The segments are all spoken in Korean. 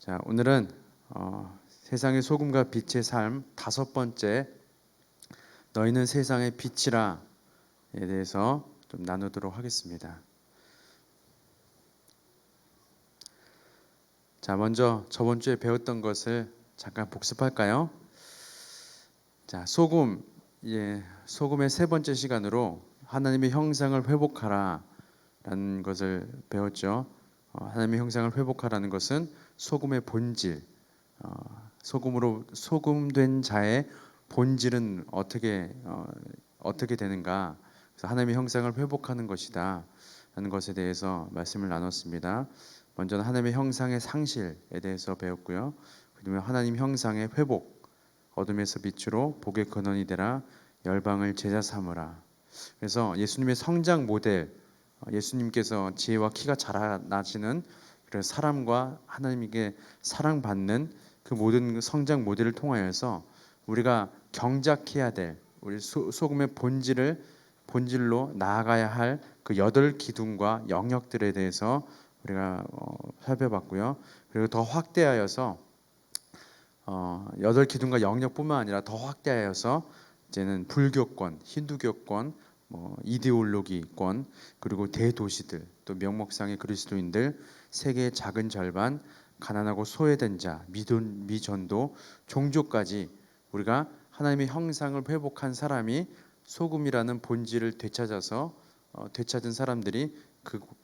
자, 오늘은 세상의 소금과 빛의 삶 다섯 번째, 너희는 세상의 빛이라에 대해서 좀 나누도록 하겠습니다. 자, 먼저 저번 주에 배웠던 것을 잠깐 복습할까요? 자, 소금의 세 번째 시간으로 하나님의 형상을 회복하라라는 것을 배웠죠. 하나님의 형상을 회복하라는 것은 소금의 본질, 소금된 자의 본질은 어떻게 되는가? 그래서 하나님의 형상을 회복하는 것이다라는 것에 대해서 말씀을 나눴습니다. 먼저는 하나님의 형상의 상실에 대해서 배웠고요. 그다음에 하나님 형상의 회복, 어둠에서 빛으로 복의 근원이 되라, 열방을 제자 삼으라. 그래서 예수님의 성장 모델, 예수님께서 지혜와 키가 자라나시는 그런 사람과 하나님에게 사랑받는 그 모든 성장 모델을 통하여서 우리가 경작해야 될 우리 소금의 본질로 나아가야 할 그 여덟 기둥과 영역들에 대해서 우리가 살펴봤고요. 그리고 더 확대하여서 여덟 기둥과 영역뿐만 아니라 더 확대하여서 이제는 불교권, 힌두교권, 이데올로기권, 그리고 대도시들, 또 명목상의 그리스도인들, 세계의 작은 절반, 가난하고 소외된 자, 미전도, 종교까지 우리가 하나님의 형상을 회복한 사람이 소금이라는 본질을 되찾은 사람들이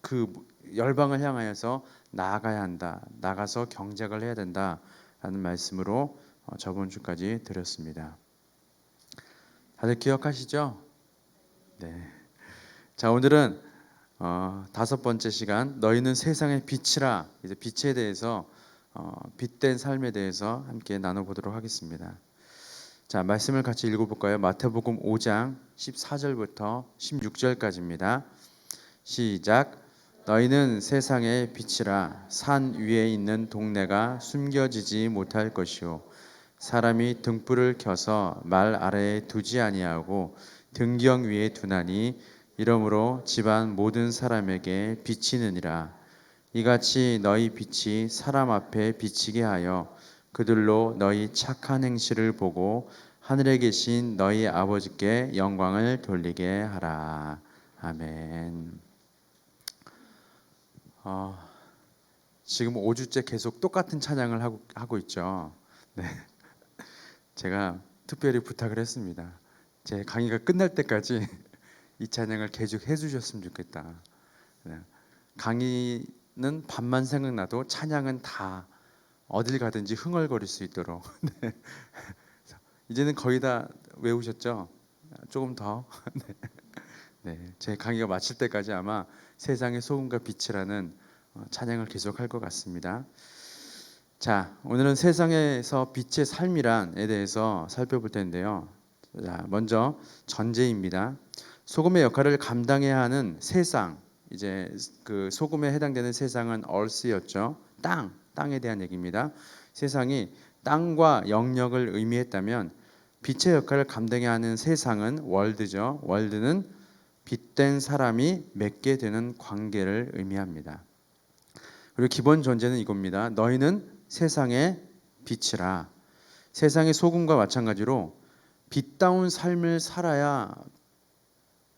그 열방을 향하여서 나아가야 한다, 나가서 경작을 해야 된다라는 말씀으로 저번 주까지 드렸습니다. 다들 기억하시죠? 네. 자, 오늘은 다섯 번째 시간, 너희는 세상의 빛이라. 이제 빛에 대해서 빛된 삶에 대해서 함께 나눠보도록 하겠습니다. 자, 말씀을 같이 읽어볼까요? 마태복음 5장 14절부터 16절까지입니다. 시작. 너희는 세상의 빛이라. 산 위에 있는 동네가 숨겨지지 못할 것이요, 사람이 등불을 켜서 말 아래에 두지 아니하고 등경 위에 두나니 이러므로 집안 모든 사람에게 비치느니라. 이같이 너희 빛이 사람 앞에 비치게 하여 그들로 너희 착한 행실을 보고 하늘에 계신 너희 아버지께 영광을 돌리게 하라. 아멘. 지금 5주째 계속 똑같은 찬양을 하고 있죠. 네. 제가 특별히 부탁을 했습니다. 제 강의가 끝날 때까지 이 찬양을 계속 해주셨으면 좋겠다. 강의는 밤만 생각나도 찬양은 다 어딜 가든지 흥얼거릴 수 있도록. 네. 이제는 거의 다 외우셨죠? 조금 더. 네. 네. 제 강의가 마칠 때까지 아마 세상의 소금과 빛이라는 찬양을 계속할 것 같습니다. 자, 오늘은 세상에서 빛의 삶이란에 대해서 살펴볼 텐데요. 자, 먼저 전제입니다. 소금의 역할을 감당해야 하는 세상, 이제 그 소금에 해당되는 세상은 earth였죠. 땅에 대한 얘기입니다. 세상이 땅과 영역을 의미했다면 빛의 역할을 감당해야 하는 세상은 월드죠. 월드는 빛된 사람이 맺게 되는 관계를 의미합니다. 그리고 기본 전제는 이겁니다. 너희는 세상의 빛이라. 세상의 소금과 마찬가지로 빛다운 삶을 살아야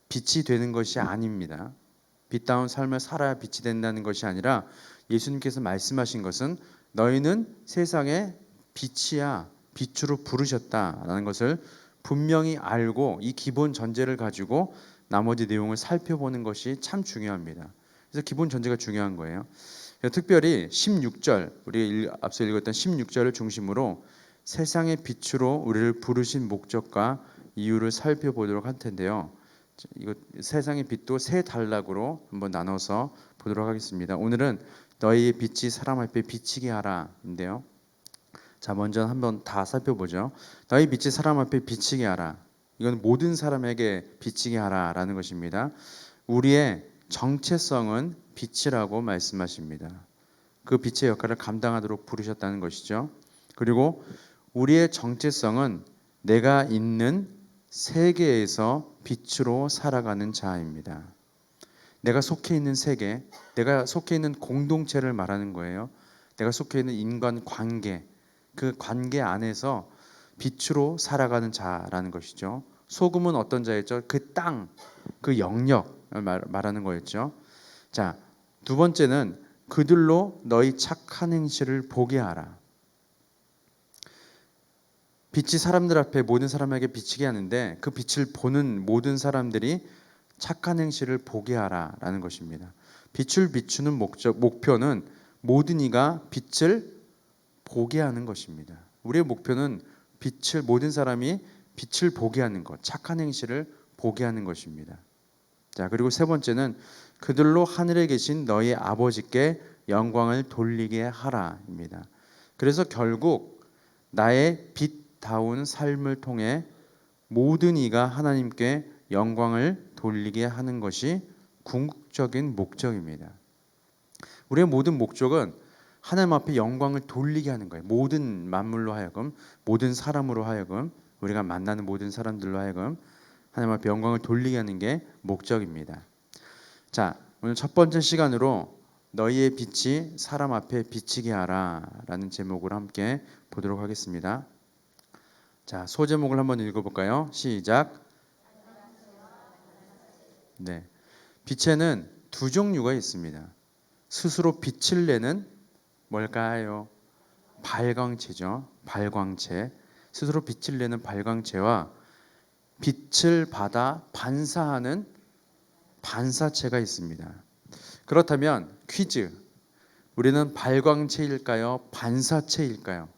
빛이 되는 것이 아닙니다. 빛다운 삶을 살아야 빛이 된다는 것이 아니라 예수님께서 말씀하신 것은 너희는 세상의 빛이야, 빛으로 부르셨다라는 것을 분명히 알고 이 기본 전제를 가지고 나머지 내용을 살펴보는 것이 참 중요합니다. 그래서 기본 전제가 중요한 거예요. 특별히 16절, 우리 앞서 읽었던 16절을 중심으로 세상의 빛으로 우리를 부르신 목적과 이유를 살펴보도록 할 텐데요. 이거 세상의 빛도 세 단락으로 한번 나눠서 보도록 하겠습니다. 오늘은 너희의 빛이 사람 앞에 비치게 하라인데요. 자, 먼저 한번 다 살펴보죠. 너희 빛이 사람 앞에 비치게 하라. 이건 모든 사람에게 비치게 하라라는 것입니다. 우리의 정체성은 빛이라고 말씀하십니다. 그 빛의 역할을 감당하도록 부르셨다는 것이죠. 그리고 우리의 정체성은 내가 있는 세계에서 빛으로 살아가는 자입니다. 내가 속해 있는 세계, 내가 속해 있는 공동체를 말하는 거예요. 내가 속해 있는 인간 관계, 그 관계 안에서 빛으로 살아가는 자라는 것이죠. 소금은 어떤 자였죠? 그 땅, 그 영역을 말하는 거였죠. 자, 두 번째는 그들로 너희 착한 행실을 보게 하라. 빛이 사람들 앞에 모든 사람에게 비치게 하는데 그 빛을 보는 모든 사람들이 착한 행실을 보게 하라라는 것입니다. 빛을 비추는 목표는 모든 이가 빛을 보게 하는 것입니다. 우리의 목표는 모든 사람이 빛을 보게 하는 것, 착한 행실을 보게 하는 것입니다. 자, 그리고 세 번째는 그들로 하늘에 계신 너희 아버지께 영광을 돌리게 하라입니다. 그래서 결국 나의 빛다운 삶을 통해 모든 이가 하나님께 영광을 돌리게 하는 것이 궁극적인 목적입니다. 우리의 모든 목적은 하나님 앞에 영광을 돌리게 하는 거예요. 모든 만물로 하여금, 모든 사람으로 하여금, 우리가 만나는 모든 사람들로 하여금 하나님 앞에 영광을 돌리게 하는 게 목적입니다. 자, 오늘 첫 번째 시간으로 너희의 빛이 사람 앞에 비치게 하라라는 제목으로 함께 보도록 하겠습니다. 자, 소제목을 한번 읽어볼까요? 시작. 네, 빛에는 두 종류가 있습니다. 스스로 빛을 내는 뭘까요? 발광체죠. 발광체. 스스로 빛을 내는 발광체와 빛을 받아 반사하는 반사체가 있습니다. 그렇다면 퀴즈. 우리는 발광체일까요? 반사체일까요?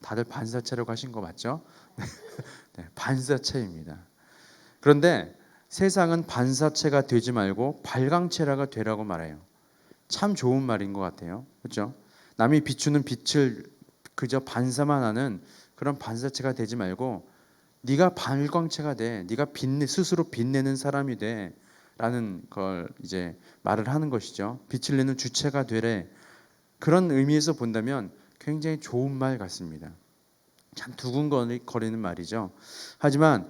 다들 반사체라고 하신 거 맞죠? 네, 반사체입니다. 그런데 세상은 반사체가 되지 말고 발광체라가 되라고 말해요. 참 좋은 말인 것 같아요. 그렇죠? 남이 비추는 빛을 그저 반사만 하는 그런 반사체가 되지 말고 네가 발광체가 돼. 네가 스스로 빛내는 사람이 돼. 라는 걸 이제 말을 하는 것이죠. 빛을 내는 주체가 되래. 그런 의미에서 본다면 굉장히 좋은 말 같습니다. 참 두근거리는 말이죠. 하지만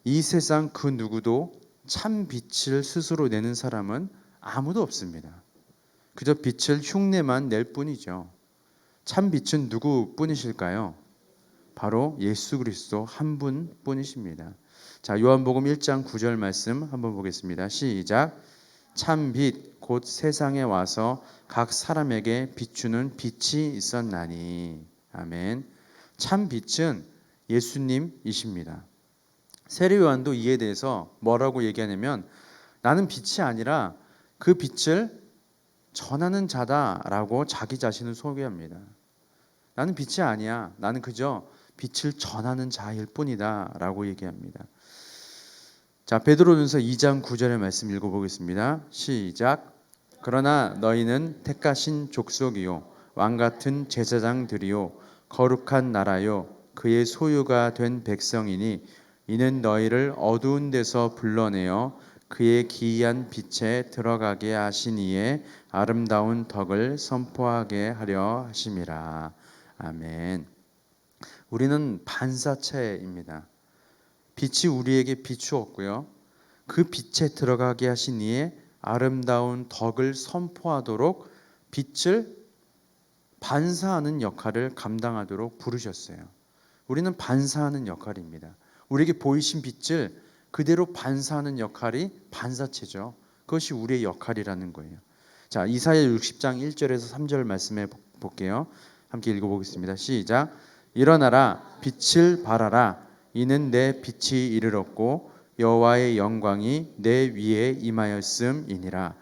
이 세상 그 누구도 참 빛을 스스로 내는 사람은 아무도 없습니다. 그저 빛을 흉내만 낼 뿐이죠. 참 빛은 누구뿐이실까요? 바로 예수 그리스도 한 분뿐이십니다. 자, 요한복음 1장 9절 말씀 한번 보겠습니다. 시작. 참 빛 곧 세상에 와서 각 사람에게 비추는 빛이 있었나니. 아멘. 참 빛은 예수님이십니다. 세례 요한도 이에 대해서 뭐라고 얘기하냐면 나는 빛이 아니라 그 빛을 전하는 자다라고 자기 자신을 소개합니다. 나는 빛이 아니야. 나는 그저 빛을 전하는 자일 뿐이다라고 얘기합니다. 자, 베드로전서 2장 9절의 말씀 읽어보겠습니다. 시작. 그러나 너희는 택하신 족속이요 왕 같은 제사장들이요 거룩한 나라요 그의 소유가 된 백성이니 이는 너희를 어두운 데서 불러내어 그의 기이한 빛에 들어가게 하신 이의 아름다운 덕을 선포하게 하려 하심이라. 아멘. 우리는 반사체입니다. 빛이 우리에게 비추었고요. 그 빛에 들어가게 하신 이의 아름다운 덕을 선포하도록 빛을 반사하는 역할을 감당하도록 부르셨어요. 우리는 반사하는 역할입니다. 우리에게 보이신 빛을 그대로 반사하는 역할이 반사체죠. 그것이 우리의 역할이라는 거예요. 자, 이사야 60장 1절에서 3절 말씀해 볼게요. 함께 읽어보겠습니다. 시작. 일어나라 빛을 발하라 이는 내 빛이 이르렀고 여호와의 영광이 내 위에 임하였음이니라.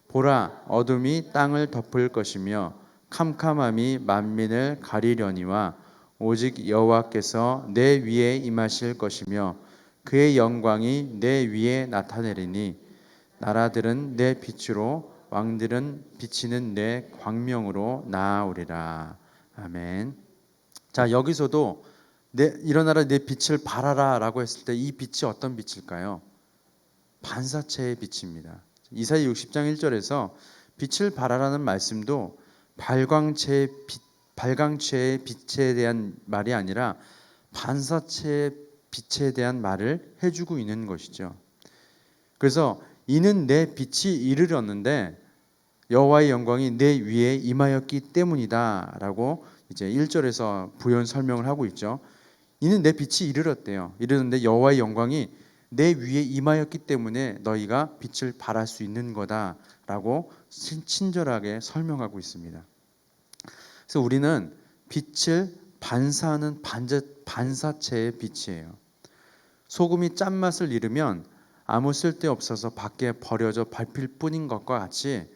보라 어둠이 땅을 덮을 것이며 캄캄함이 만민을 가리려니와 오직 여호와께서 내 위에 임하실 것이며 그의 영광이 내 위에 나타내리니 나라들은 내 빛으로 왕들은 비치는 내 광명으로 나아오리라. 아멘. 자, 여기서도 일어나라 내 빛을 발하라 라고 했을 때 이 빛이 어떤 빛일까요? 반사체의 빛입니다. 이사야 60장 1절에서 빛을 발하라는 말씀도 발광체의 빛에 대한 말이 아니라 반사체의 빛에 대한 말을 해주고 있는 것이죠. 그래서 이는 내 빛이 이르렀는데 여호와의 영광이 내 위에 임하였기 때문이다라고 이제 1절에서 부연 설명을 하고 있죠. 이는 내 빛이 이르렀대요. 이르는데 여호와의 영광이 내 위에 임하였기 때문에 너희가 빛을 발할 수 있는 거다라고 친절하게 설명하고 있습니다. 그래서 우리는 빛을 반사하는 반사체의 빛이에요. 소금이 짠맛을 잃으면 아무 쓸데없어서 밖에 버려져 밟힐 뿐인 것과 같이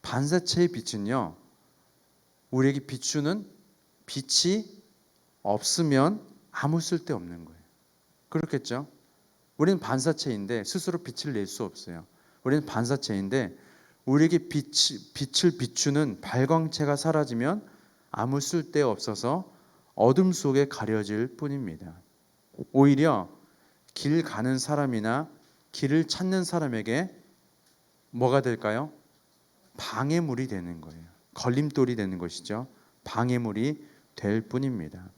반사체의 빛은요, 우리에게 비추는 빛이 없으면 아무 쓸데없는 거예요. 그렇겠죠? 우리는 반사체인데 스스로 빛을 낼 수 없어요. 우리는 반사체인데 우리에게 빛을 비추는 발광체가 사라지면 아무 쓸데없어서 어둠 속에 가려질 뿐입니다. 오히려 길 가는 사람이나 길을 찾는 사람에게 뭐가 될까요? 방해물이 되는 거예요. 걸림돌이 되는 것이죠. 방해물이 될 뿐입니다.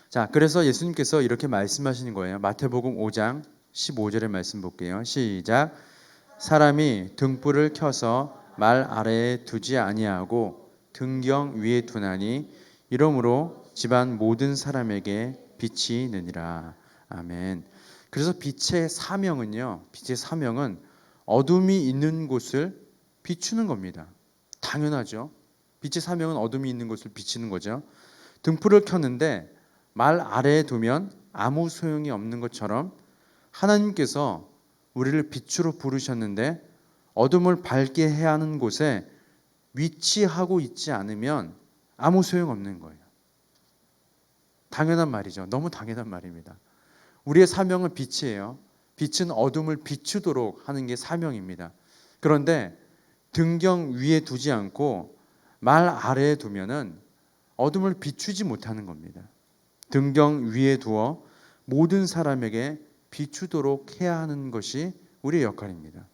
자, 그래서 예수님께서 이렇게 말씀하시는 거예요. 마태복음 5장 15절의 말씀 볼게요. 시작. 사람이 등불을 켜서 말 아래에 두지 아니하고 등경 위에 두나니 이러므로 집안 모든 사람에게 빛이 느니라. 아멘. 그래서 빛의 사명은 어둠이 있는 곳을 비추는 겁니다. 당연하죠. 빛의 사명은 어둠이 있는 곳을 비추는 거죠. 등불을 켰는데 말 아래에 두면 아무 소용이 없는 것처럼 하나님께서 우리를 빛으로 부르셨는데 어둠을 밝게 해야 하는 곳에 위치하고 있지 않으면 아무 소용 없는 거예요. 당연한 말이죠. 너무 당연한 말입니다. 우리의 사명은 빛이에요. 빛은 어둠을 비추도록 하는 게 사명입니다. 그런데 등경 위에 두지 않고 말 아래에 두면은 어둠을 비추지 못하는 겁니다. 등경 위에 두어 모든 사람에게 비추도록 해야 하는 것이 우리의 역할입니다.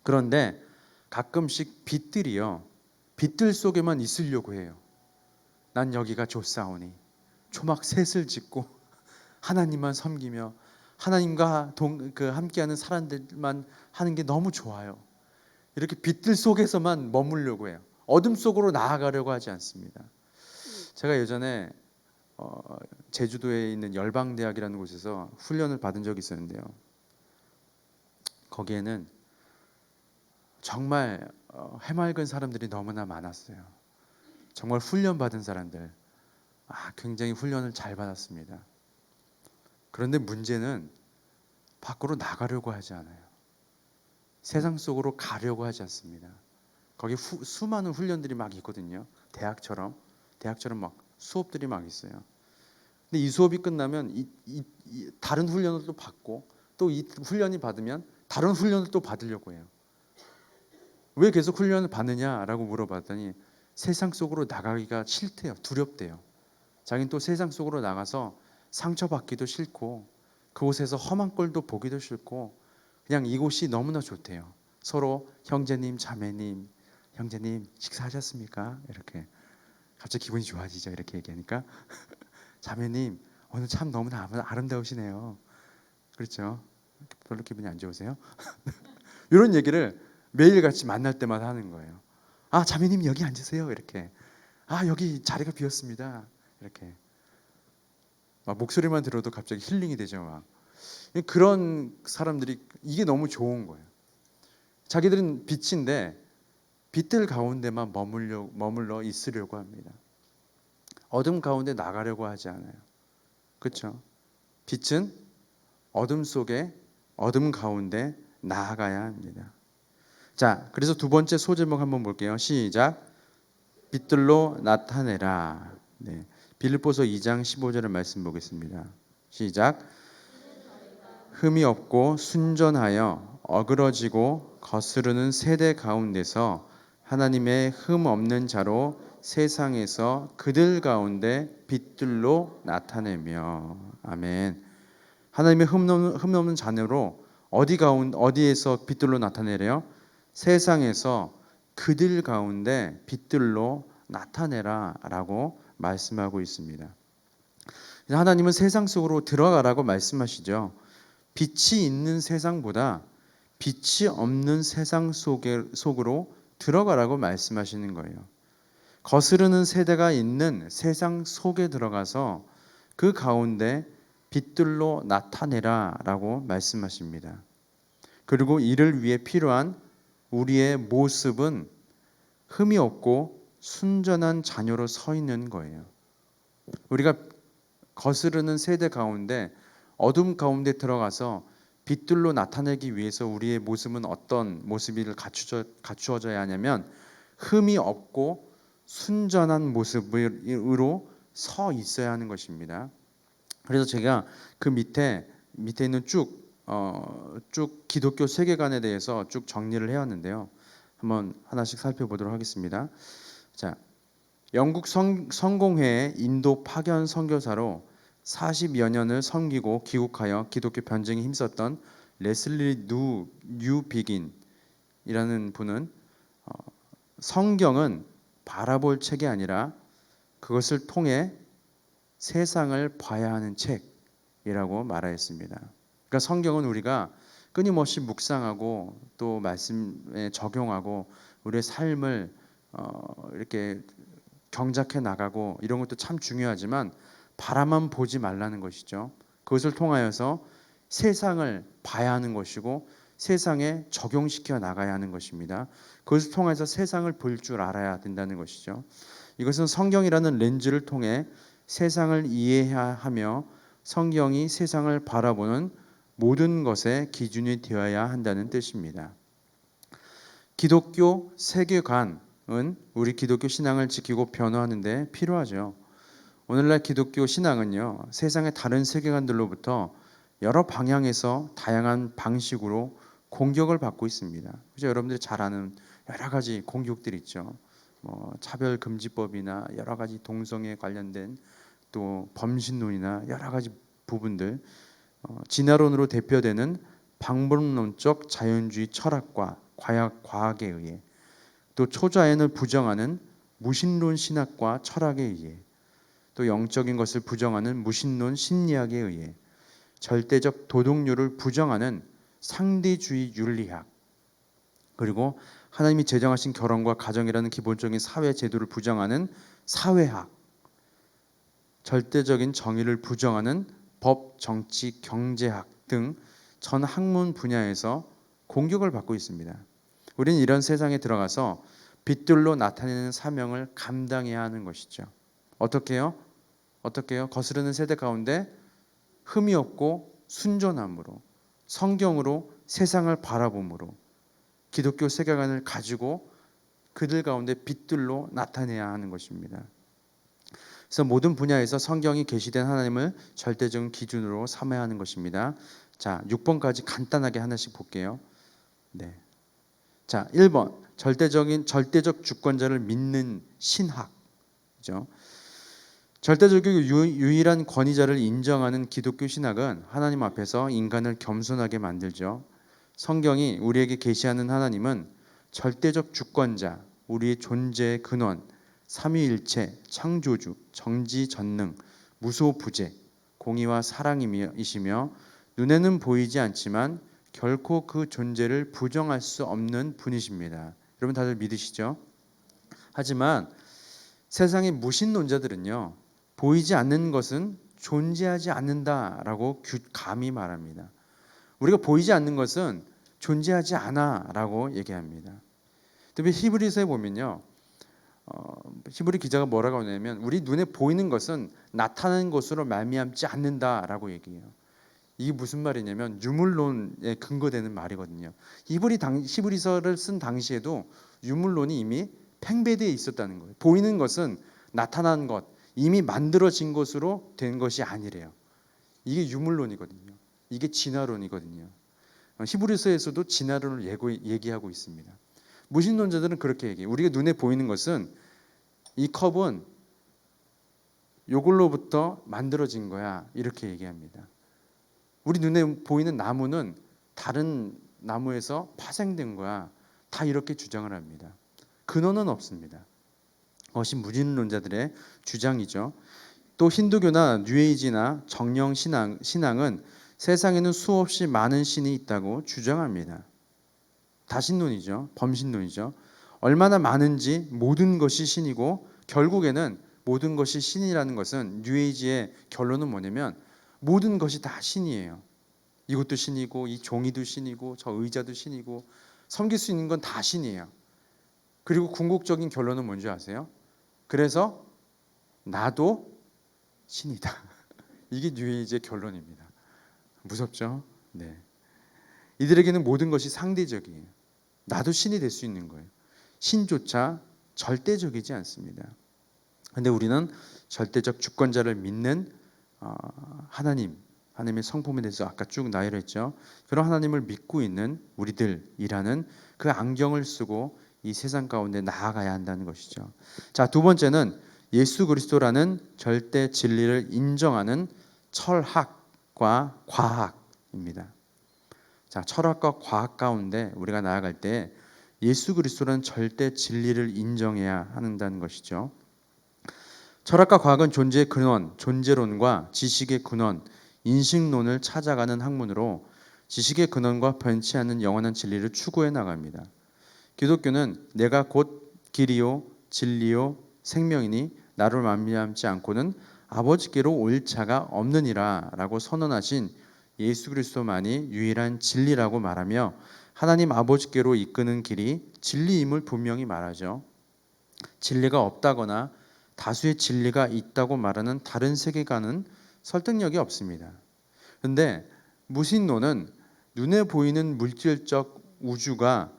그런데 가끔씩 빛들 속에만 있으려고 해요. 난 여기가 좋사오니 초막 셋을 짓고 하나님만 섬기며 하나님과 함께하는 사람들만 하는 게 너무 좋아요. 이렇게 빛들 속에서만 머물려고 해요. 어둠 속으로 나아가려고 하지 않습니다. 제가 예전에 제주도에 있는 열방대학이라는 곳에서 훈련을 받은 적이 있었는데요. 거기에는 정말 해맑은 사람들이 너무나 많았어요. 정말 훈련받은 사람들, 굉장히 훈련을 잘 받았습니다. 그런데 문제는 밖으로 나가려고 하지 않아요. 세상 속으로 가려고 하지 않습니다. 거기 수많은 훈련들이 막 있거든요. 대학처럼 막 수업들이 막 있어요. 근데 이 수업이 끝나면 다른 훈련을 또 받고 또 이 훈련이 받으면 다른 훈련을 또 받으려고 해요. 왜 계속 훈련을 받느냐라고 물어봤더니 세상 속으로 나가기가 싫대요. 두렵대요. 자기는 또 세상 속으로 나가서 상처받기도 싫고 그곳에서 험한 꼴도 보기도 싫고 그냥 이곳이 너무나 좋대요. 서로 형제님, 자매님, 형제님 식사하셨습니까? 이렇게 갑자기 기분이 좋아지죠. 이렇게 얘기하니까 자매님 오늘 참 너무나 아름다우시네요. 그렇죠? 별로 기분이 안 좋으세요? 이런 얘기를 매일같이 만날 때마다 하는 거예요. 자매님 여기 앉으세요. 이렇게 여기 자리가 비었습니다. 이렇게 막 목소리만 들어도 갑자기 힐링이 되죠. 막 그런 사람들이 이게 너무 좋은 거예요. 자기들은 빛인데 빛들 가운데만 머물러 있으려고 합니다. 어둠 가운데 나가려고 하지 않아요. 그렇죠? 빛은 어둠 가운데 나아가야 합니다. 자, 그래서 두 번째 소제목 한번 볼게요. 시작. 빛들로 나타내라. 네. 빌립보서 2장 15절의 말씀 보겠습니다. 시작. 흠이 없고 순전하여 어그러지고 거스르는 세대 가운데서 하나님의 흠 없는 자로 세상에서 그들 가운데 빛들로 나타내며. 아멘. 하나님의 흠 없는 자녀로 어디에서 빛들로 나타내래요? 세상에서 그들 가운데 빛들로 나타내라라고 말씀하고 있습니다. 하나님은 세상 속으로 들어가라고 말씀하시죠. 빛이 있는 세상보다 빛이 없는 세상 속으로 들어가라고 말씀하시는 거예요. 거스르는 세대가 있는 세상 속에 들어가서 그 가운데 빛들로 나타내라라고 말씀하십니다. 그리고 이를 위해 필요한 우리의 모습은 흠이 없고 순전한 자녀로 서 있는 거예요. 우리가 거스르는 세대 가운데 어둠 가운데 들어가서 빛들로 나타내기 위해서 우리의 모습은 어떤 모습을 갖추어져야 하냐면 흠이 없고 순전한 모습으로 서 있어야 하는 것입니다. 그래서 제가 그 밑에 있는 쭉 기독교 세계관에 대해서 쭉 정리를 해왔는데요. 한번 하나씩 살펴보도록 하겠습니다. 자, 영국 성공회의 인도 파견 선교사로 40여 년을 섬기고 귀국하여 기독교 변증에 힘썼던 레슬리 뉴비긴이라는 분은 성경은 바라볼 책이 아니라 그것을 통해 세상을 봐야 하는 책이라고 말하였습니다. 그러니까 성경은 우리가 끊임없이 묵상하고 또 말씀에 적용하고 우리의 삶을 이렇게 경작해 나가고 이런 것도 참 중요하지만 바라만 보지 말라는 것이죠. 그것을 통하여서 세상을 봐야 하는 것이고 세상에 적용시켜 나가야 하는 것입니다. 그것을 통해서 세상을 볼 줄 알아야 된다는 것이죠. 이것은 성경이라는 렌즈를 통해 세상을 이해하며 성경이 세상을 바라보는 모든 것의 기준이 되어야 한다는 뜻입니다. 기독교 세계관은 우리 기독교 신앙을 지키고 변화하는 데 필요하죠. 오늘날 기독교 신앙은요, 세상의 다른 세계관들로부터 여러 방향에서 다양한 방식으로 공격을 받고 있습니다. 그죠? 여러분들이 잘 아는 여러 가지 공격들이 있죠. 차별금지법이나 여러 가지 동성애 관련된 또 범신론이나 여러 가지 부분들, 진화론으로 대표되는 방법론적 자연주의 철학과 과학에 의해, 또 초자연을 부정하는 무신론 신학과 철학에 의해, 또 영적인 것을 부정하는 무신론 심리학에 의해, 절대적 도덕률을 부정하는 상대주의 윤리학, 그리고 하나님이 제정하신 결혼과 가정이라는 기본적인 사회 제도를 부정하는 사회학, 절대적인 정의를 부정하는 법, 정치, 경제학 등 전 학문 분야에서 공격을 받고 있습니다. 우리는 이런 세상에 들어가서 빛들로 나타내는 사명을 감당해야 하는 것이죠. 어떻게요? 거스르는 세대 가운데 흠이 없고 순전함으로 성경으로 세상을 바라봄으로 기독교 세계관을 가지고 그들 가운데 빛들로 나타내야 하는 것입니다. 그래서 모든 분야에서 성경이 계시된 하나님을 절대적인 기준으로 삼아야 하는 것입니다. 자, 6번까지 간단하게 하나씩 볼게요. 네. 자, 1번. 절대적 주권자를 믿는 신학이죠. 절대적이고 유일한 권위자를 인정하는 기독교 신학은 하나님 앞에서 인간을 겸손하게 만들죠. 성경이 우리에게 계시하는 하나님은 절대적 주권자, 우리의 존재의 근원, 삼위일체, 창조주, 정지전능, 무소부재, 공의와 사랑이시며 눈에는 보이지 않지만 결코 그 존재를 부정할 수 없는 분이십니다. 여러분 다들 믿으시죠? 하지만 세상의 무신론자들은요, 보이지 않는 것은 존재하지 않는다라고 감히 말합니다. 우리가 보이지 않는 것은 존재하지 않아라고 얘기합니다. 특히 히브리서에 보면요, 히브리 기자가 뭐라고 하냐면 우리 눈에 보이는 것은 나타나는 것으로 말미암지 않는다라고 얘기해요. 이게 무슨 말이냐면 유물론에 근거되는 말이거든요. 히브리서를 쓴 당시에도 유물론이 이미 팽배되어 있었다는 거예요. 보이는 것은 나타난 것, 이미 만들어진 것으로 된 것이 아니래요. 이게 유물론이거든요. 이게 진화론이거든요. 히브리서에서도 진화론을 얘기하고 있습니다. 무신론자들은 그렇게 얘기해요. 우리가 눈에 보이는 것은 이 컵은 요걸로부터 만들어진 거야, 이렇게 얘기합니다. 우리 눈에 보이는 나무는 다른 나무에서 파생된 거야, 다 이렇게 주장을 합니다. 근원은 없습니다. 그것이 무신론자들의 주장이죠. 또 힌두교나 뉴에이지나 정령 신앙은 세상에는 수없이 많은 신이 있다고 주장합니다. 다신론이죠. 범신론이죠. 얼마나 많은지 모든 것이 신이고, 결국에는 모든 것이 신이라는 것은 뉴에이지의 결론은 뭐냐면 모든 것이 다 신이에요. 이것도 신이고 이 종이도 신이고 저 의자도 신이고 섬길 수 있는 건 다 신이에요. 그리고 궁극적인 결론은 뭔지 아세요? 그래서 나도 신이다. 이게 뉴에이지의 결론입니다. 무섭죠? 네. 이들에게는 모든 것이 상대적이에요. 나도 신이 될 수 있는 거예요. 신조차 절대적이지 않습니다. 그런데 우리는 절대적 주권자를 믿는 하나님의 성품에 대해서 아까 쭉 나열했죠. 그런 하나님을 믿고 있는 우리들이라는 그 안경을 쓰고 이 세상 가운데 나아가야 한다는 것이죠. 자, 두 번째는 예수 그리스도라는 절대 진리를 인정하는 철학과 과학입니다. 자, 철학과 과학 가운데 우리가 나아갈 때 예수 그리스도라는 절대 진리를 인정해야 한다는 것이죠. 철학과 과학은 존재의 근원, 존재론과 지식의 근원, 인식론을 찾아가는 학문으로 지식의 근원과 변치 않는 영원한 진리를 추구해 나갑니다. 기독교는 내가 곧 길이요 진리요 생명이니 나를 말미암지 않고는 아버지께로 올 자가 없느니라 라고 선언하신 예수 그리스도만이 유일한 진리라고 말하며 하나님 아버지께로 이끄는 길이 진리임을 분명히 말하죠. 진리가 없다거나 다수의 진리가 있다고 말하는 다른 세계관은 설득력이 없습니다. 그런데 무신론은 눈에 보이는 물질적 우주가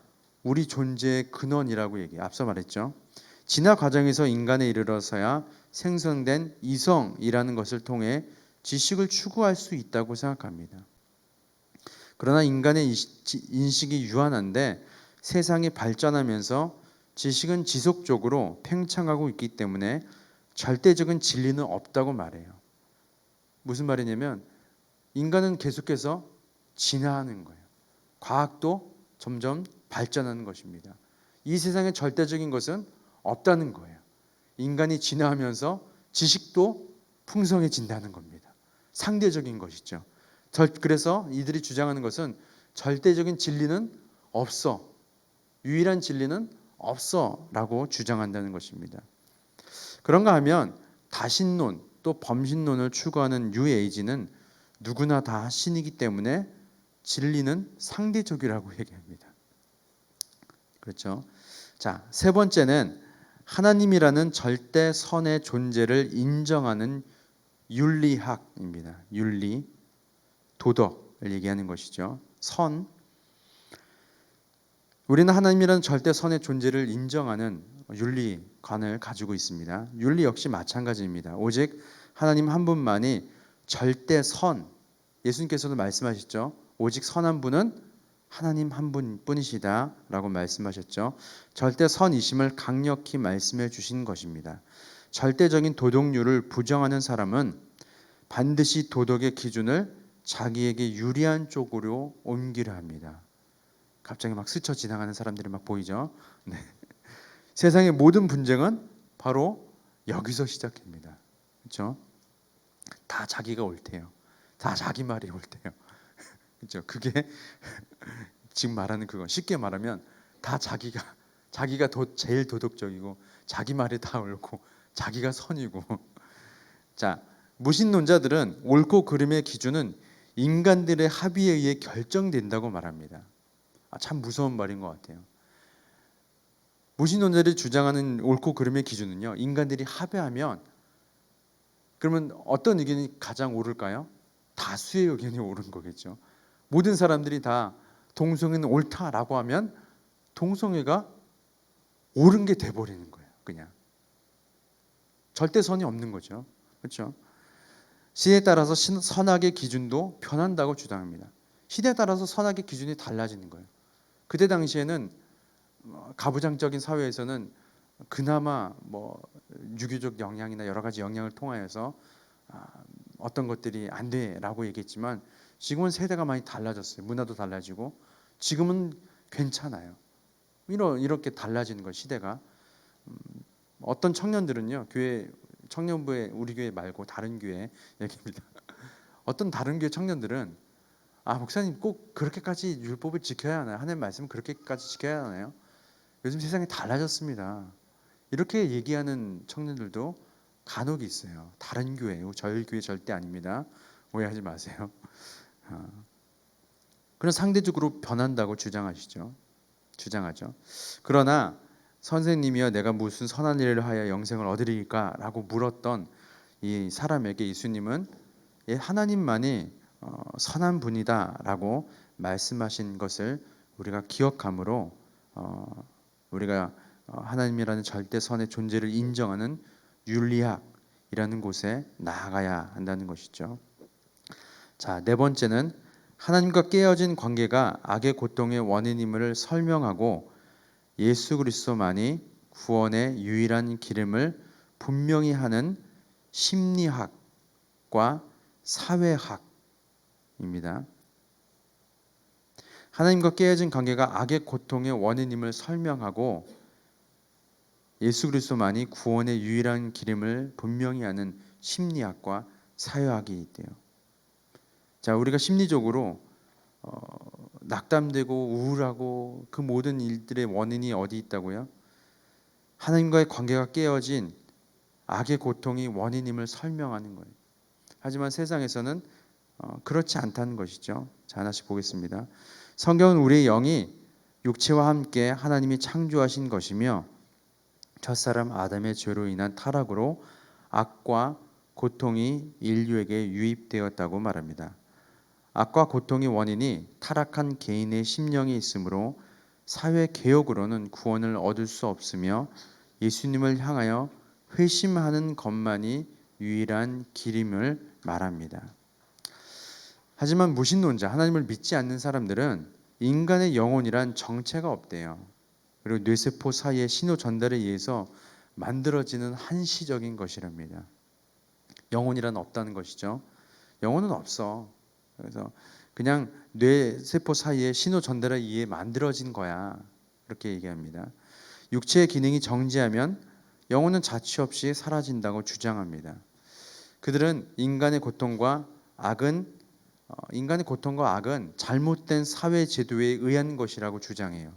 우리 존재의 근원이라고 얘기해요. 앞서 말했죠. 진화 과정에서 인간에 이르러서야 생성된 이성이라는 것을 통해 지식을 추구할 수 있다고 생각합니다. 그러나 인간의 인식이 유한한데 세상이 발전하면서 지식은 지속적으로 팽창하고 있기 때문에 절대적인 진리는 없다고 말해요. 무슨 말이냐면 인간은 계속해서 진화하는 거예요. 과학도 점점 발전하는 것입니다. 이 세상에 절대적인 것은 없다는 거예요. 인간이 진화하면서 지식도 풍성해진다는 겁니다. 상대적인 것이죠. 그래서 이들이 주장하는 것은 절대적인 진리는 없어. 유일한 진리는 없어 라고 주장한다는 것입니다. 그런가 하면 다신론 또 범신론을 추구하는 뉴에이지는 누구나 다 신이기 때문에 진리는 상대적이라고 얘기합니다. 그렇죠? 자, 세 번째는 하나님이라는 절대 선의 존재를 인정하는 윤리학입니다. 윤리, 도덕을 얘기하는 것이죠. 선, 우리는 하나님이라는 절대 선의 존재를 인정하는 윤리관을 가지고 있습니다. 윤리 역시 마찬가지입니다. 오직 하나님 한 분만이 절대 선, 예수님께서도 말씀하셨죠. 오직 선한 분은 하나님 한 분뿐이시다 라고 말씀하셨죠. 절대 선이심을 강력히 말씀해 주신 것입니다. 절대적인 도덕률을 부정하는 사람은 반드시 도덕의 기준을 자기에게 유리한 쪽으로 옮기려 합니다. 갑자기 막 스쳐 지나가는 사람들이 막 보이죠. 네. 세상의 모든 분쟁은 바로 여기서 시작합니다. 그렇죠? 다 자기가 옳대요. 다 자기 말이 옳대요. 그렇죠? 그게 지금 말하는 그거. 쉽게 말하면 다 자기가 제일 도덕적이고 자기 말이 다 옳고 자기가 선이고. 자, 무신론자들은 옳고 그름의 기준은 인간들의 합의에 의해 결정된다고 말합니다. 참 무서운 말인 것 같아요. 무신론자들이 주장하는 옳고 그름의 기준은요, 인간들이 합의하면 그러면 어떤 의견이 가장 옳을까요? 다수의 의견이 옳은 거겠죠. 모든 사람들이 다 동성애는 옳다라고 하면 동성애가 옳은 게 돼버리는 거예요. 그냥 절대선이 없는 거죠. 그렇죠? 시대에 따라서 선악의 기준도 변한다고 주장합니다. 시대에 따라서 선악의 기준이 달라지는 거예요. 그때 당시에는 가부장적인 사회에서는 그나마 뭐 유교적 영향이나 여러 가지 영향을 통하여서 어떤 것들이 안 돼라고 얘기했지만 지금은 세대가 많이 달라졌어요. 문화도 달라지고 지금은 괜찮아요. 이렇게 달라지는 거 시대가. 어떤 청년들은요, 교회 청년부에 우리 교회 말고 다른 교회 얘기입니다. 어떤 다른 교회 청년들은 목사님 꼭 그렇게까지 율법을 지켜야 하나요? 하나님 말씀 그렇게까지 지켜야 하나요? 요즘 세상이 달라졌습니다. 이렇게 얘기하는 청년들도 간혹 있어요. 다른 교회요. 저희 교회 절대 아닙니다. 오해하지 마세요. 그런 상대적으로 변한다고 주장하죠. 그러나 선생님이여 내가 무슨 선한 일을 하여 영생을 얻으리까라고 물었던 이 사람에게 예수님은 하나님만이 선한 분이다라고 말씀하신 것을 우리가 기억함으로 우리가 하나님이라는 절대선의 존재를 인정하는 윤리학이라는 곳에 나아가야 한다는 것이죠. 자, 네 번째는 하나님과 깨어진 관계가 악의 고통의 원인임을 설명하고 예수 그리스도만이 구원의 유일한 길임을 분명히 하는 심리학과 사회학입니다. 하나님과 깨어진 관계가 악의 고통의 원인임을 설명하고 예수 그리스도만이 구원의 유일한 길임을 분명히 하는 심리학과 사회학이 있대요. 자, 우리가 심리적으로 낙담되고 우울하고 그 모든 일들의 원인이 어디 있다고요? 하나님과의 관계가 깨어진 악의 고통이 원인임을 설명하는 거예요. 하지만 세상에서는 그렇지 않다는 것이죠. 자, 하나씩 보겠습니다. 성경은 우리의 영이 육체와 함께 하나님이 창조하신 것이며 첫사람 아담의 죄로 인한 타락으로 악과 고통이 인류에게 유입되었다고 말합니다. 악과 고통의 원인이 타락한 개인의 심령에 있으므로 사회 개혁으로는 구원을 얻을 수 없으며 예수님을 향하여 회심하는 것만이 유일한 길임을 말합니다. 하지만 무신론자, 하나님을 믿지 않는 사람들은 인간의 영혼이란 정체가 없대요. 그리고 뇌세포 사이의 신호 전달에 의해서 만들어지는 한시적인 것이랍니다. 영혼이란 없다는 것이죠. 영혼은 없어. 그래서 그냥 뇌세포 사이의 신호 전달에 의해 만들어진 거야. 그렇게 얘기합니다. 육체의 기능이 정지하면 영혼은 자취 없이 사라진다고 주장합니다. 그들은 인간의 고통과 악은 잘못된 사회 제도에 의한 것이라고 주장해요.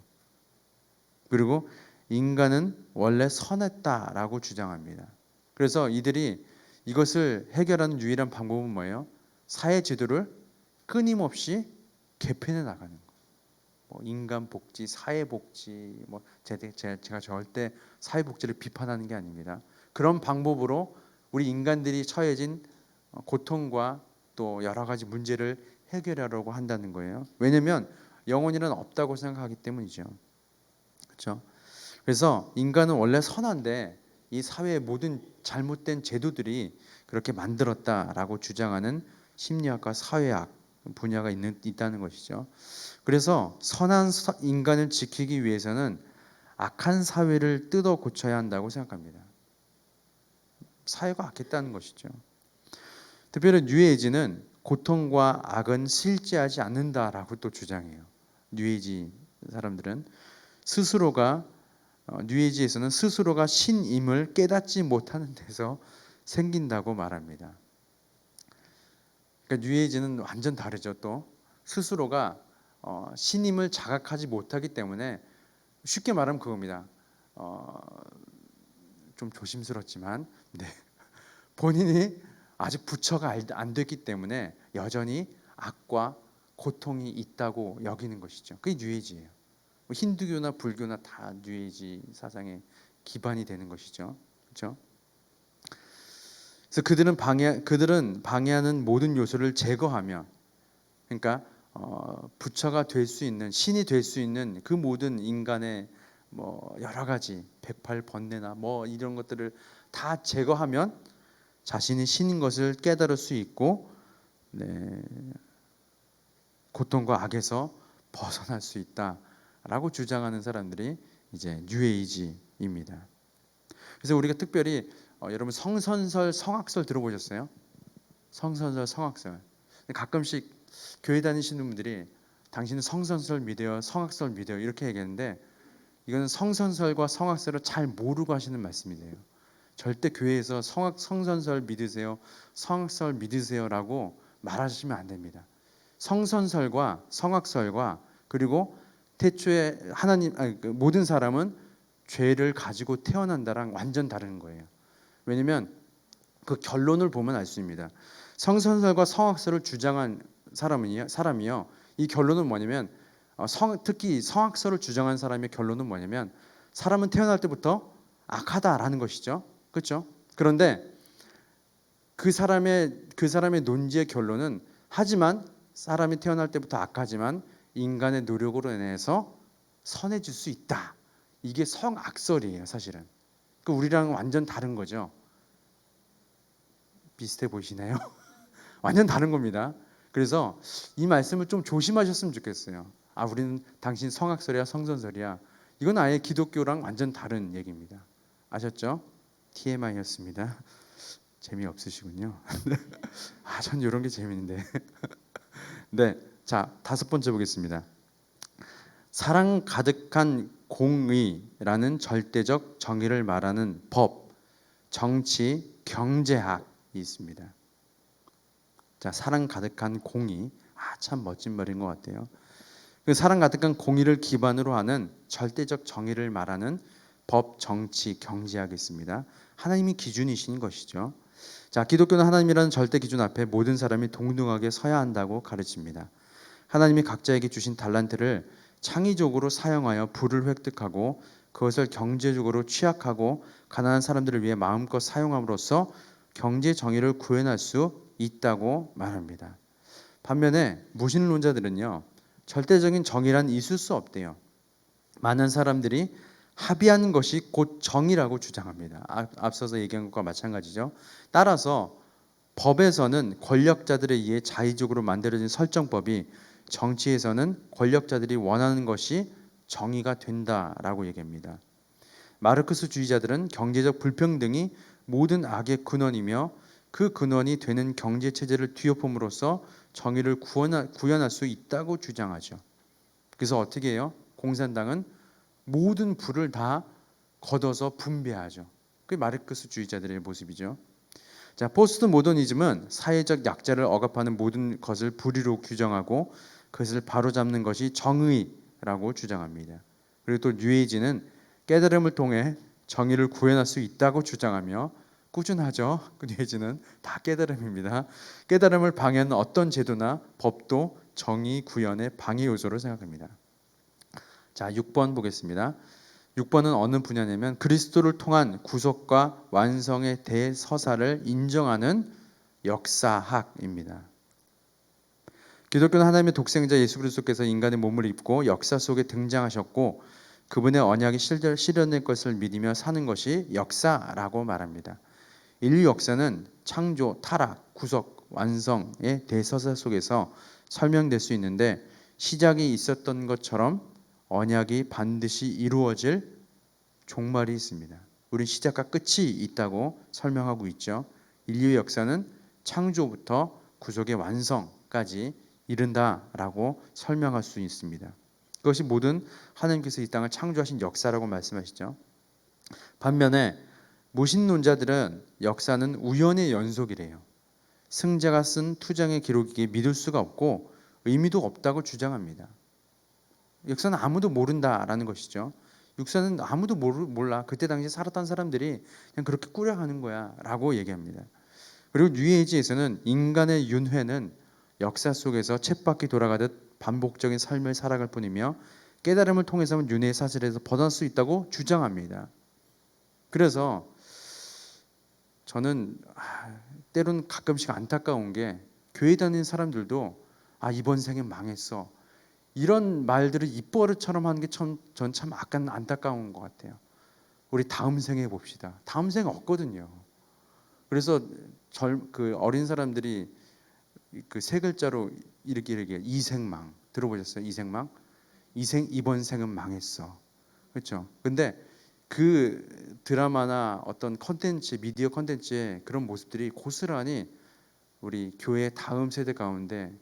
그리고 인간은 원래 선했다라고 주장합니다. 그래서 이들이 이것을 해결하는 유일한 방법은 뭐예요? 사회 제도를 끊임없이 개편해 나가는 거. 뭐 인간 복지, 사회 복지, 뭐 제가 절대 사회 복지를 비판하는 게 아닙니다. 그런 방법으로 우리 인간들이 처해진 고통과 또 여러 가지 문제를 해결하려고 한다는 거예요. 왜냐하면 영혼이란 없다고 생각하기 때문이죠. 그렇죠? 그래서 인간은 원래 선한데 이 사회의 모든 잘못된 제도들이 그렇게 만들었다라고 주장하는 심리학과 사회학 분야가 있다는 것이죠. 그래서 선한 인간을 지키기 위해서는 악한 사회를 뜯어 고쳐야 한다고 생각합니다. 사회가 악했다는 것이죠. 특별히 뉴에이지는 고통과 악은 실제하지 않는다라고 또 주장해요. 뉴에이지 사람들은 뉴에이지에서는 스스로가 신임을 깨닫지 못하는 데서 생긴다고 말합니다. 그러니까 뉴에이지는 완전 다르죠. 또 스스로가 신임을 자각하지 못하기 때문에 쉽게 말하면 그겁니다. 좀 조심스럽지만 본인이 아직 부처가 안 됐기 때문에 여전히 악과 고통이 있다고 여기는 것이죠. 그게 뉴에이지예요. 힌두교나 불교나 다 뉴에이지 사상의 기반이 되는 것이죠. 그렇죠? 그래서 그들은 방해하는 모든 요소를 제거하며, 그러니까 부처가 될 수 있는, 신이 될 수 있는 그 모든 인간의 뭐 여러 가지 108번뇌나 뭐 이런 것들을 다 제거하면 자신이 신인 것을 깨달을 수 있고, 고통과 악에서 벗어날 수 있다라고 주장하는 사람들이 이제 뉴에이지입니다. 그래서 우리가 특별히 여러분 성선설, 성악설 들어보셨어요? 성선설, 성악설. 가끔씩 교회 다니시는 분들이 당신은 성선설 믿어요, 성악설 믿어요 이렇게 얘기하는데 이거는 성선설과 성악설을 잘 모르고 하시는 말씀이에요. 절대 교회에서 성선설 믿으세요, 성악설 믿으세요라고 말하시면 안 됩니다. 성선설과 성악설과 그리고 태초에 하나님 모든 사람은 죄를 가지고 태어난다랑 완전 다른 거예요. 왜냐면 그 결론을 보면 알 수 있습니다. 성선설과 성악설을 주장한 사람이요. 이 결론은 뭐냐면 특히 성악설을 주장한 사람의 결론은 뭐냐면 사람은 태어날 때부터 악하다라는 것이죠. 그렇죠? 그런데 그 사람의 논지의 결론은 하지만 사람이 태어날 때부터 악하지만 인간의 노력으로 인해서 선해질 수 있다. 이게 성악설이에요, 사실은. 그 우리랑 완전 다른 거죠. 비슷해 보이시나요? 완전 다른 겁니다. 그래서 이 말씀을 좀 조심하셨으면 좋겠어요. 우리는 당신 성악설이야, 성선설이야. 이건 아예 기독교랑 완전 다른 얘기입니다. 아셨죠? TMI였습니다. 재미없으시군요. 전 이런 게 재미있는데. 네, 자 5번째 보겠습니다. 사랑 가득한 공의라는 절대적 정의를 말하는 법, 정치, 경제학이 있습니다. 자, 사랑 가득한 공의, 참 멋진 말인 것 같아요. 그 사랑 가득한 공의를 기반으로 하는 절대적 정의를 말하는 법, 정치, 경제학이 있습니다. 하나님이 기준이신 것이죠. 자, 기독교는 하나님이라는 절대 기준 앞에 모든 사람이 동등하게 서야 한다고 가르칩니다. 하나님이 각자에게 주신 달란트를 창의적으로 사용하여 부를 획득하고 그것을 경제적으로 취약하고 가난한 사람들을 위해 마음껏 사용함으로써 경제 정의를 구현할 수 있다고 말합니다. 반면에 무신론자들은요, 절대적인 정의란 있을 수 없대요. 많은 사람들이 합의하는 것이 곧 정의라고 주장합니다. 앞서서 얘기한 것과 마찬가지죠. 따라서 법에서는 권력자들에 의해 자의적으로 만들어진 설정법이 정치에서는 권력자들이 원하는 것이 정의가 된다라고 얘기합니다. 마르크스주의자들은 경제적 불평등이 모든 악의 근원이며 그 근원이 되는 경제 체제를 뒤엎음으로써 정의를 구현할 수 있다고 주장하죠. 그래서 어떻게 해요? 공산당은 모든 부를 다 걷어서 분배하죠. 그게 마르크스주의자들의 모습이죠. 자, 포스트 모더니즘은 사회적 약자를 억압하는 모든 것을 불의로 규정하고 그것을 바로잡는 것이 정의라고 주장합니다. 그리고 또 뉴에이지는 깨달음을 통해 정의를 구현할 수 있다고 주장하며 꾸준하죠. 그 뉴에이지는 다 깨달음입니다. 깨달음을 방해하는 어떤 제도나 법도 정의 구현의 방해 요소로 생각합니다. 자, 6번 보겠습니다. 6번은 어느 분야냐면 그리스도를 통한 구속과 완성의 대서사를 인정하는 역사학입니다. 기독교는 하나님의 독생자 예수 그리스도께서 인간의 몸을 입고 역사 속에 등장하셨고 그분의 언약이 실현될 것을 믿으며 사는 것이 역사라고 말합니다. 인류 역사는 창조, 타락, 구속, 완성의 대서사 속에서 설명될 수 있는데 시작이 있었던 것처럼 언약이 반드시 이루어질 종말이 있습니다. 우리 시작과 끝이 있다고 설명하고 있죠. 인류의 역사는 창조부터 구속의 완성까지 이른다라고 설명할 수 있습니다. 그것이 모든 하나님께서 이 땅을 창조하신 역사라고 말씀하시죠. 반면에 무신론자들은 역사는 우연의 연속이래요. 승자가 쓴 투장의 기록이기에 믿을 수가 없고 의미도 없다고 주장합니다. 역사는 아무도 모른다라는 것이죠. 역사는 아무도 몰라. 그때 당시 살았던 사람들이 그냥 그렇게 꾸려가는 거야 라고 얘기합니다. 그리고 뉴에이지에서는 인간의 윤회는 역사 속에서 쳇바퀴 돌아가듯 반복적인 삶을 살아갈 뿐이며 깨달음을 통해서는 윤회의 사슬에서 벗어날 수 있다고 주장합니다. 그래서 저는 때로는 가끔씩 안타까운 게 교회 다니는 사람들도 이번 생에 망했어 이런 말들을 입버릇처럼 하는 게 전 참 약간 안타까운 것 같아요. 우리 다음 생에 봅시다. 다음 생에 없거든요. 그래서 그 어린 사람들이 그 세 글자로 이렇게 이생망 들어보셨어요? 이생망? 이번 생은 망했어. 그렇죠? 근데 그 드라마나 어떤 컨텐츠, 미디어 컨텐츠의 그런 모습들이 고스란히 우리 교회 다음 세대 가운데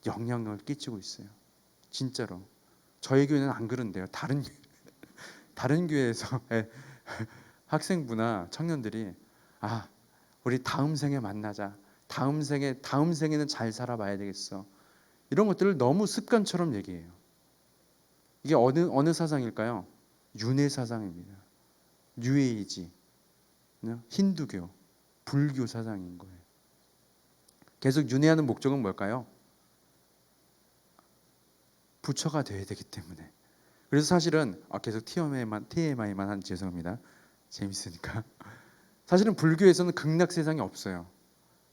영향을 끼치고 있어요. 진짜로. 저희 교회는 안 그런데요. 다른 교회에서 학생부나 청년들이 우리 다음 생에 만나자. 다음 생에는 잘 살아봐야 되겠어. 이런 것들을 너무 습관처럼 얘기해요. 이게 어느 사상일까요? 윤회 사상입니다. 뉴에이지, 힌두교, 불교 사상인 거예요. 계속 윤회하는 목적은 뭘까요? 부처가 돼야 되기 때문에. 그래서 사실은 계속 TMI만 한 죄송합니다. 재밌으니까. 사실은 불교에서는 극락 세상이 없어요.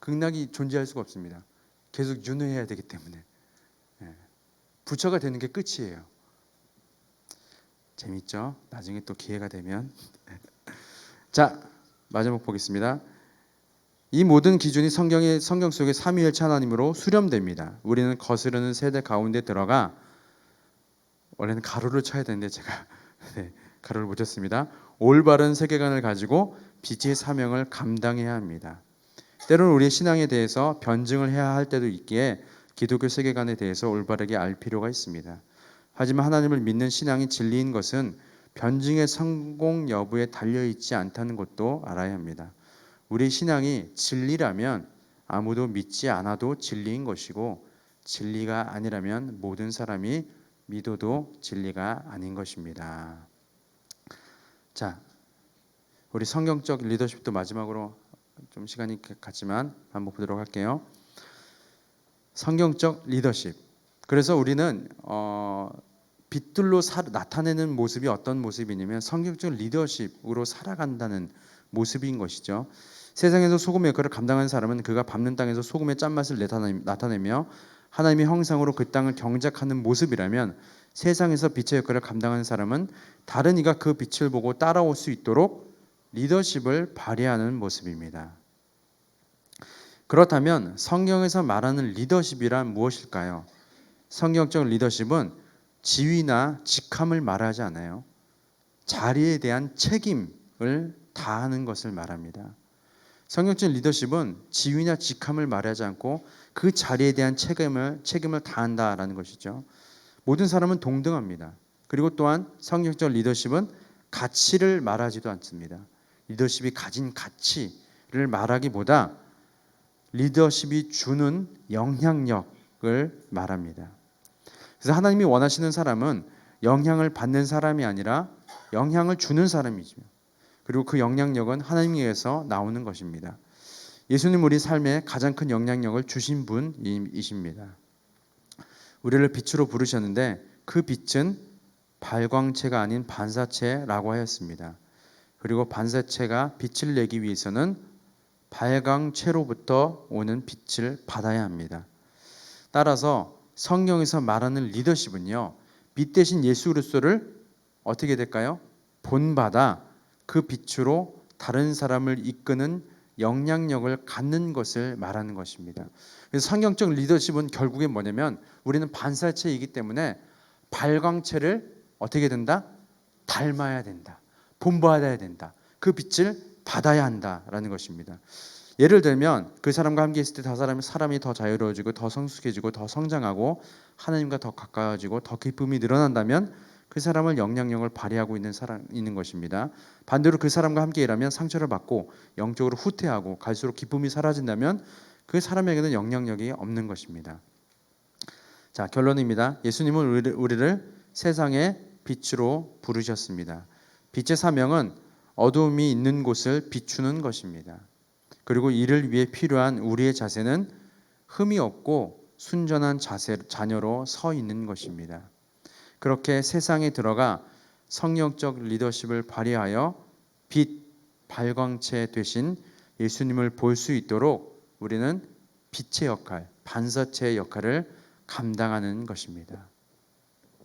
극락이 존재할 수가 없습니다. 계속 윤회해야 되기 때문에. 부처가 되는 게 끝이에요. 재밌죠? 나중에 또 기회가 되면. 자, 마지막 보겠습니다. 이 모든 기준이 성경 속의 삼위일체 하나님으로 수렴됩니다. 우리는 거스르는 세대 가운데 들어가, 원래는 가로를 쳐야 되는데 제가 가로를 못 쳤습니다. 올바른 세계관을 가지고 빛의 사명을 감당해야 합니다. 때로는 우리의 신앙에 대해서 변증을 해야 할 때도 있기에 기독교 세계관에 대해서 올바르게 알 필요가 있습니다. 하지만 하나님을 믿는 신앙이 진리인 것은 변증의 성공 여부에 달려있지 않다는 것도 알아야 합니다. 우리 신앙이 진리라면 아무도 믿지 않아도 진리인 것이고, 진리가 아니라면 모든 사람이 믿어도 진리가 아닌 것입니다. 자, 우리 성경적 리더십도 마지막으로 좀 시간이 갔지만 한번 보도록 할게요. 성경적 리더십. 그래서 우리는 빛들로 나타내는 모습이 어떤 모습이냐면 성경적 리더십으로 살아간다는 모습인 것이죠. 세상에서 소금의 역할을 감당하는 사람은 그가 밟는 땅에서 소금의 짠맛을 나타내며 하나님의 형상으로 그 땅을 경작하는 모습이라면, 세상에서 빛의 역할을 감당하는 사람은 다른 이가 그 빛을 보고 따라올 수 있도록 리더십을 발휘하는 모습입니다. 그렇다면 성경에서 말하는 리더십이란 무엇일까요? 성경적 리더십은 지위나 직함을 말하지 않아요. 자리에 대한 책임을 다하는 것을 말합니다. 성경적 리더십은 지위나 직함을 말하지 않고 그 자리에 대한 책임을 다한다라는 것이죠. 모든 사람은 동등합니다. 그리고 또한 성경적 리더십은 가치를 말하지도 않습니다. 리더십이 가진 가치를 말하기보다 리더십이 주는 영향력을 말합니다. 그래서 하나님이 원하시는 사람은 영향을 받는 사람이 아니라 영향을 주는 사람이죠. 그리고 그 영향력은 하나님에게서 나오는 것입니다. 예수님 우리 삶에 가장 큰 영향력을 주신 분이십니다. 우리를 빛으로 부르셨는데 그 빛은 발광체가 아닌 반사체라고 하였습니다. 그리고 반사체가 빛을 내기 위해서는 발광체로부터 오는 빛을 받아야 합니다. 따라서 성경에서 말하는 리더십은요, 빛 대신 예수 그리스도를 어떻게 될까요? 본받아 그 빛으로 다른 사람을 이끄는 영향력을 갖는 것을 말하는 것입니다. 그래서 성경적 리더십은 결국엔 뭐냐면 우리는 반사체이기 때문에 발광체를 어떻게 된다? 닮아야 된다. 본받아야 된다. 그 빛을 받아야 한다라는 것입니다. 예를 들면 그 사람과 함께 있을 때 사람이 더 자유로워지고 더 성숙해지고 더 성장하고 하나님과 더 가까워지고 더 기쁨이 늘어난다면 그 사람을 영향력을 발휘하고 있는 것입니다. 반대로 그 사람과 함께 일하면 상처를 받고 영적으로 후퇴하고 갈수록 기쁨이 사라진다면 그 사람에게는 영향력이 없는 것입니다. 자, 결론입니다. 예수님은 우리를 세상의 빛으로 부르셨습니다. 빛의 사명은 어두움이 있는 곳을 비추는 것입니다. 그리고 이를 위해 필요한 우리의 자세는 흠이 없고 순전한 자녀로 서 있는 것입니다. 그렇게 세상에 들어가 성령적 리더십을 발휘하여 빛 발광체 되신 예수님을 볼 수 있도록 우리는 빛의 역할, 반사체의 역할을 감당하는 것입니다.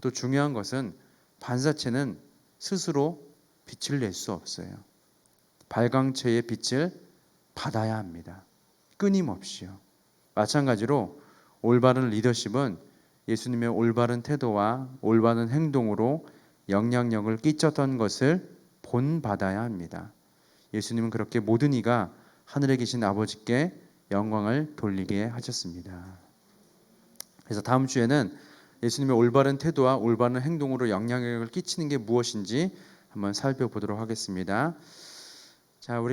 또 중요한 것은 반사체는 스스로 빛을 낼 수 없어요. 발광체의 빛을 받아야 합니다. 끊임없이요. 마찬가지로 올바른 리더십은 예수님의 올바른 태도와 올바른 행동으로 영향력을 끼쳤던 것을 본받아야 합니다. 예수님은 그렇게 모든 이가 하늘에 계신 아버지께 영광을 돌리게 하셨습니다. 그래서 다음 주에는 예수님의 올바른 태도와 올바른 행동으로 영향력을 끼치는 게 무엇인지 한번 살펴보도록 하겠습니다. 자, 우리